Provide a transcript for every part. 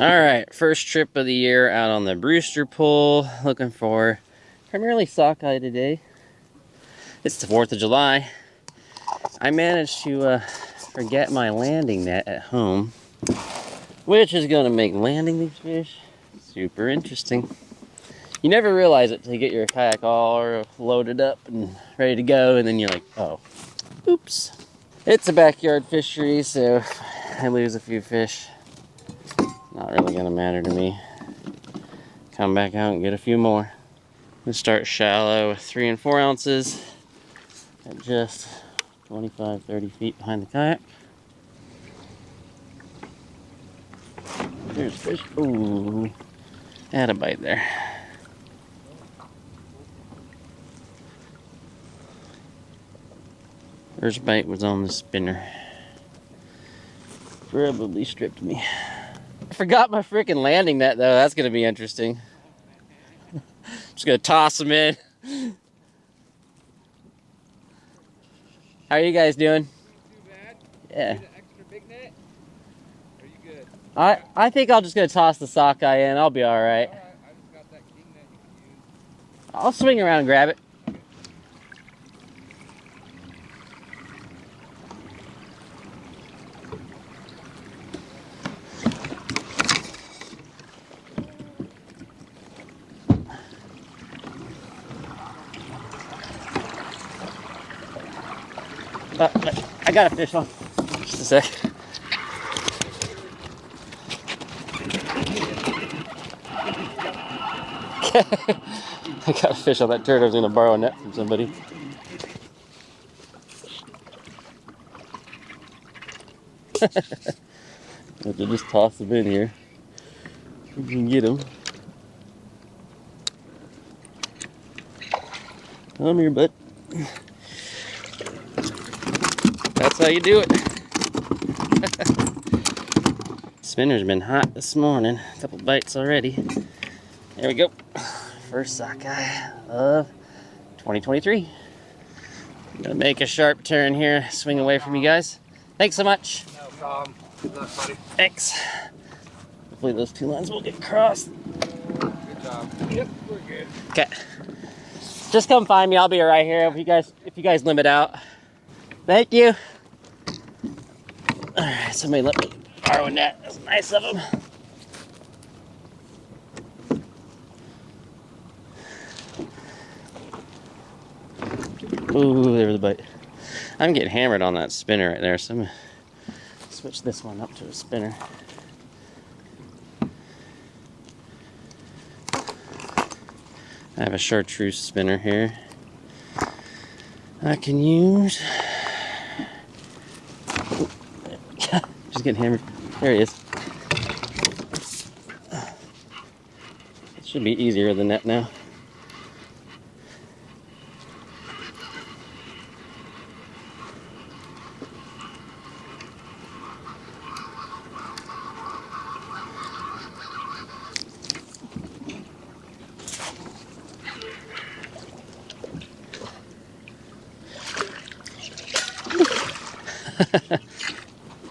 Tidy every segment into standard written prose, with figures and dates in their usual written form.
Alright, first trip of the year out on the Brewster pool. Looking for primarily sockeye today. It's the 4th of July. I managed to forget my landing net at home, which is going to make landing these fish super interesting. You never realize it till you get your kayak all loaded up and ready to go, and then you're like, oh, oops. It's a backyard fishery, so if I lose a few fish, not really gonna matter to me. Come back out and get a few more. We start shallow with 3 and 4 ounces at just 25-30 feet behind the kayak. There's fish. Ooh, had a bite there. First bite was on the spinner. Probably stripped me. I forgot my freaking landing net though. That's gonna be interesting. Just gonna toss them in. How are you guys doing? Too bad. Yeah. Need an extra big net? Are you good? I think I'll just gonna toss the sockeye in. I'll be all right. Alright, I just got that king net you can use. I'll swing around and grab it. I got a fish on. Just a sec. I got a fish on that turret. I was going to borrow a net from somebody. I'll just toss them in here. We can get them. Come here, bud. That's how you do it. Spinner's been hot this morning. A couple bites already. There we go. First sockeye of 2023. I'm gonna make a sharp turn here, swing away from you guys. Thanks so much. No problem. Good luck, buddy. Thanks. Hopefully those 2 lines will get crossed. Good job. Yep, we're good. Okay. Just come find me. I'll be right here if you guys limit out. Thank you. All right, somebody let me borrow a net. That's nice of them. Ooh, there was a bite. I'm getting hammered on that spinner right there, so I'm gonna switch this one up to a spinner. I have a chartreuse spinner here I can use. Just getting hammered. There he is. It should be easier than that now.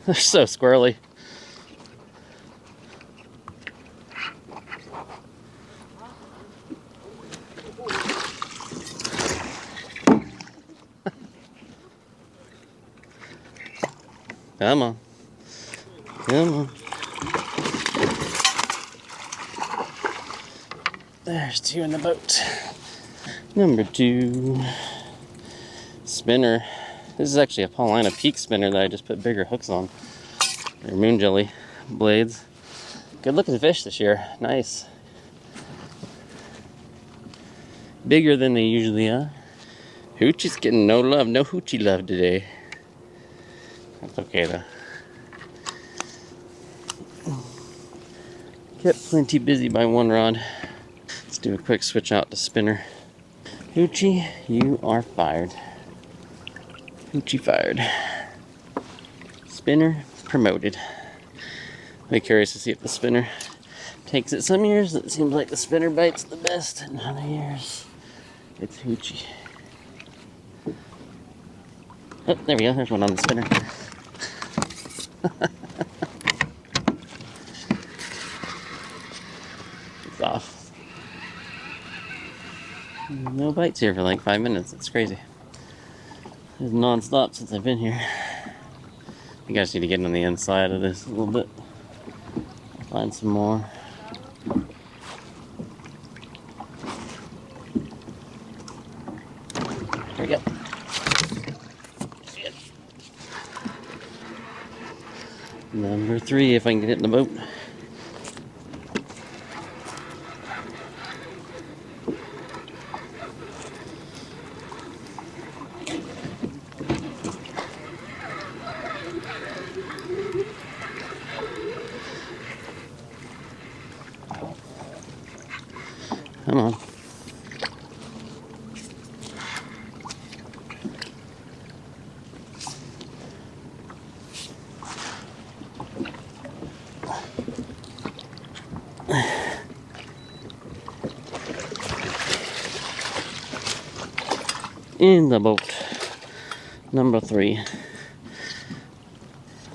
They're so squirrely. Come on. Come on. There's 2 in the boat. Number 2. Spinner. This is actually a Paulina Peak spinner that I just put bigger hooks on. They're moon jelly blades. Good looking fish this year. Nice. Bigger than they usually are. Hoochie's getting no love. No hoochie love today. That's okay though. Kept plenty busy by one rod. Let's do a quick switch out to spinner. Hoochie, you are fired. Hoochie fired. Spinner promoted. I'll be curious to see if the spinner takes it. Some years it seems like the spinner bites the best, and other years it's hoochie. Oh, there we go. There's one on the spinner. off. No bites here for like 5 minutes. It's crazy. It's non-stop since I've been here. You guys need to get on the inside of this a little bit. Find some more. There we go. Shit. Number 3, if I can get it in the boat. Come on. In the boat. Number 3.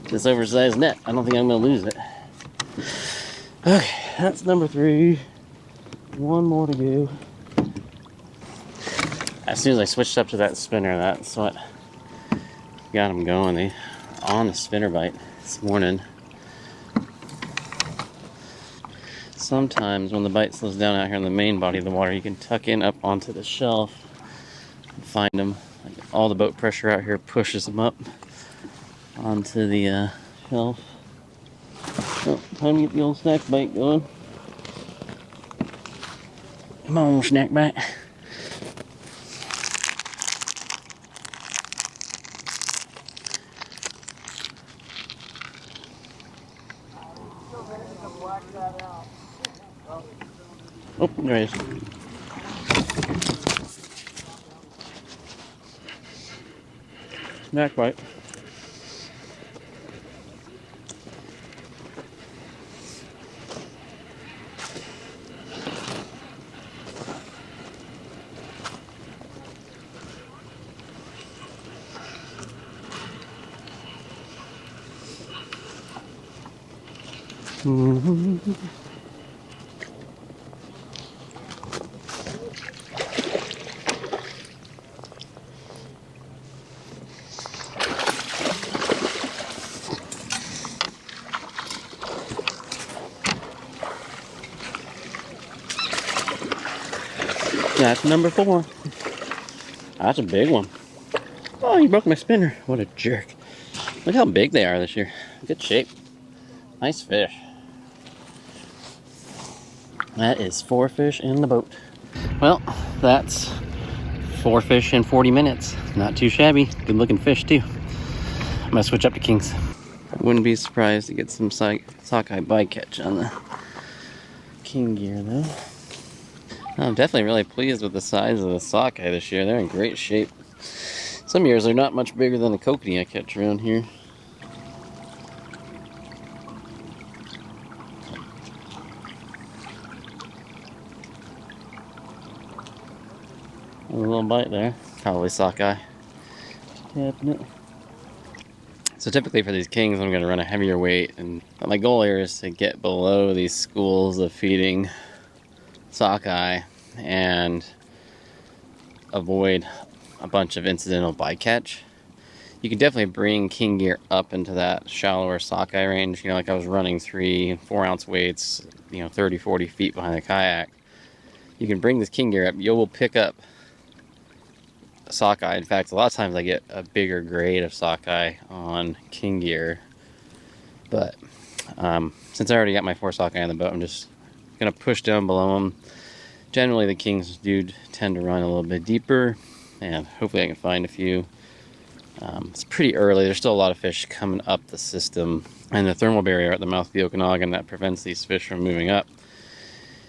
This oversized net. I don't think I'm going to lose it. Okay, that's number 3. One more to go. As soon as I switched up to that spinner, that's what got them going. They on the spinner bite this morning. Sometimes when the bite slows down out here in the main body of the water, you can tuck in up onto the shelf and find them. Like all the boat pressure out here pushes them up onto the shelf. Oh, time to get the old snack bite going. Come on, snack bite. Oh, there it is. Snack bite. That's number 4. That's a big one. Oh, he broke my spinner. What a jerk. Look how big they are this year. Good shape. Nice fish. That is 4 fish in the boat. Well, that's 4 fish in 40 minutes. Not too shabby. Good looking fish too. I'm gonna switch up to kings. I wouldn't be surprised to get some sockeye bycatch on the king gear though. I'm definitely really pleased with the size of the sockeye this year. They're in great shape. Some years they're not much bigger than the kokanee I catch around here. A little bite there. Probably sockeye. Tapping it. So typically for these kings I'm going to run a heavier weight, and my goal here is to get below these schools of feeding sockeye and avoid a bunch of incidental bycatch. You can definitely bring king gear up into that shallower sockeye range. You know, like I was running 3 and 4 ounce weights, 30, 40 feet behind the kayak. You can bring this king gear up, you will pick up sockeye. In fact, a lot of times I get a bigger grade of sockeye on king gear. But since I already got my 4 sockeye on the boat, I'm just gonna push down below them. Generally the kings do tend to run a little bit deeper, and hopefully I can find a few. It's pretty early. There's still a lot of fish coming up the system, and the thermal barrier at the mouth of the Okanagan that prevents these fish from moving up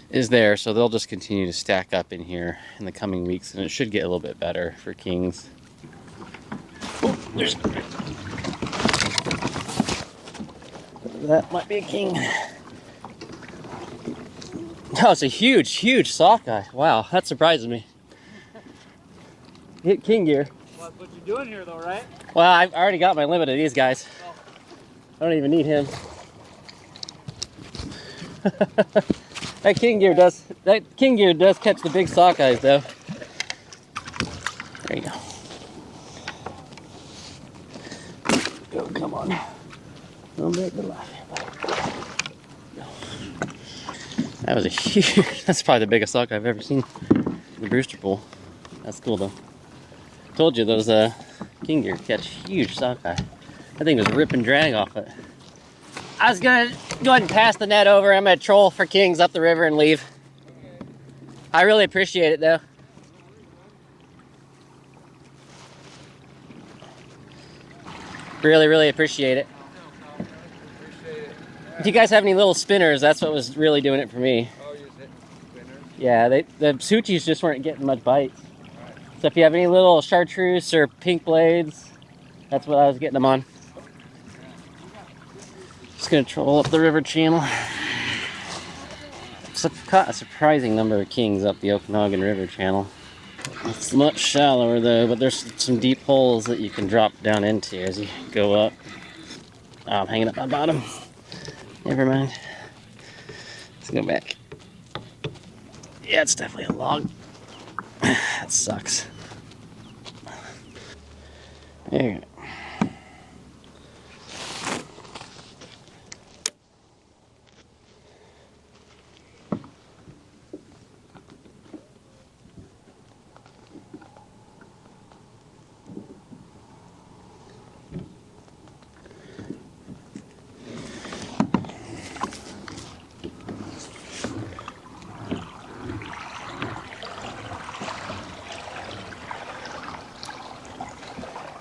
is there, so they'll just continue to stack up in here in the coming weeks, and it should get a little bit better for kings. Oh, there's... That might be a king. Oh, it's a huge, huge sockeye. Wow, that surprises me. Hit king gear. Well, that's what you're doing here though, right? Well, I've already got my limit of these guys. I don't even need him. That king gear does catch the big sockeyes though. There you go. Oh, come on. Don't break the life. That was a huge, that's probably the biggest sockeye I've ever seen in the Brewster pool. That's cool though. Told you those king gear catch huge sockeye. I think it was rip and drag off it. I was gonna go ahead and pass the net over. I'm gonna troll for kings up the river and leave. I really appreciate it though. Really, really appreciate it. If you guys have any little spinners, that's what was really doing it for me. Oh, you're hitting spinners? Yeah, the Suchis just weren't getting much bites. Right. So if you have any little chartreuse or pink blades, that's what I was getting them on. Just gonna troll up the river channel. Caught a surprising number of kings up the Okanagan River channel. It's much shallower though, but there's some deep holes that you can drop down into as you go up. Oh, I'm hanging up my bottom. Never mind. Let's go back. Yeah, it's definitely a log. That sucks. There you go.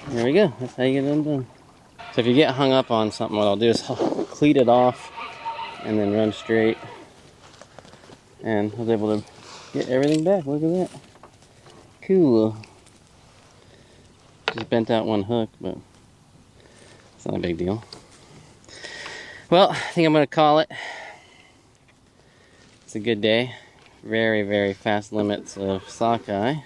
There we go. That's how you get it undone. So if you get hung up on something, what I'll do is I'll cleat it off and then run straight. And I was able to get everything back. Look at that. Cool. Just bent out one hook, but it's not a big deal. Well, I think I'm going to call it. It's a good day. Very, very fast limits of sockeye.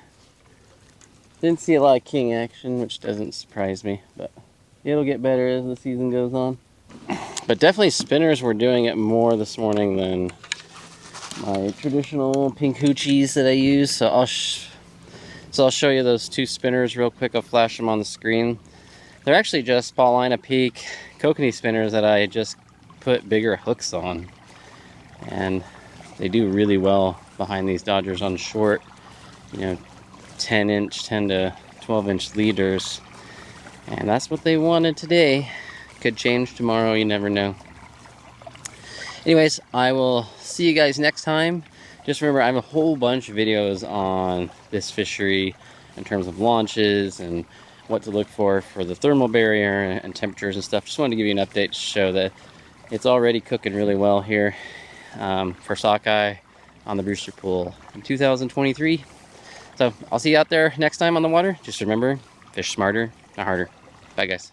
Didn't see a lot of king action, which doesn't surprise me, but it'll get better as the season goes on. But definitely spinners were doing it more this morning than my traditional pink hoochies that I use. So I'll show you those two spinners real quick. I'll flash them on the screen. They're actually just Paulina Peak kokanee spinners that I just put bigger hooks on, and they do really well behind these Dodgers on short, 10 to 12 inch leaders, and that's what they wanted today. Could change tomorrow, you never know. Anyways, I will see you guys next time. Just remember, I have a whole bunch of videos on this fishery in terms of launches and what to look for the thermal barrier and temperatures and stuff. Just wanted to give you an update to show that it's already cooking really well here for sockeye on the Brewster Pool in 2023. So I'll see you out there next time on the water. Just remember, fish smarter, not harder. Bye, guys.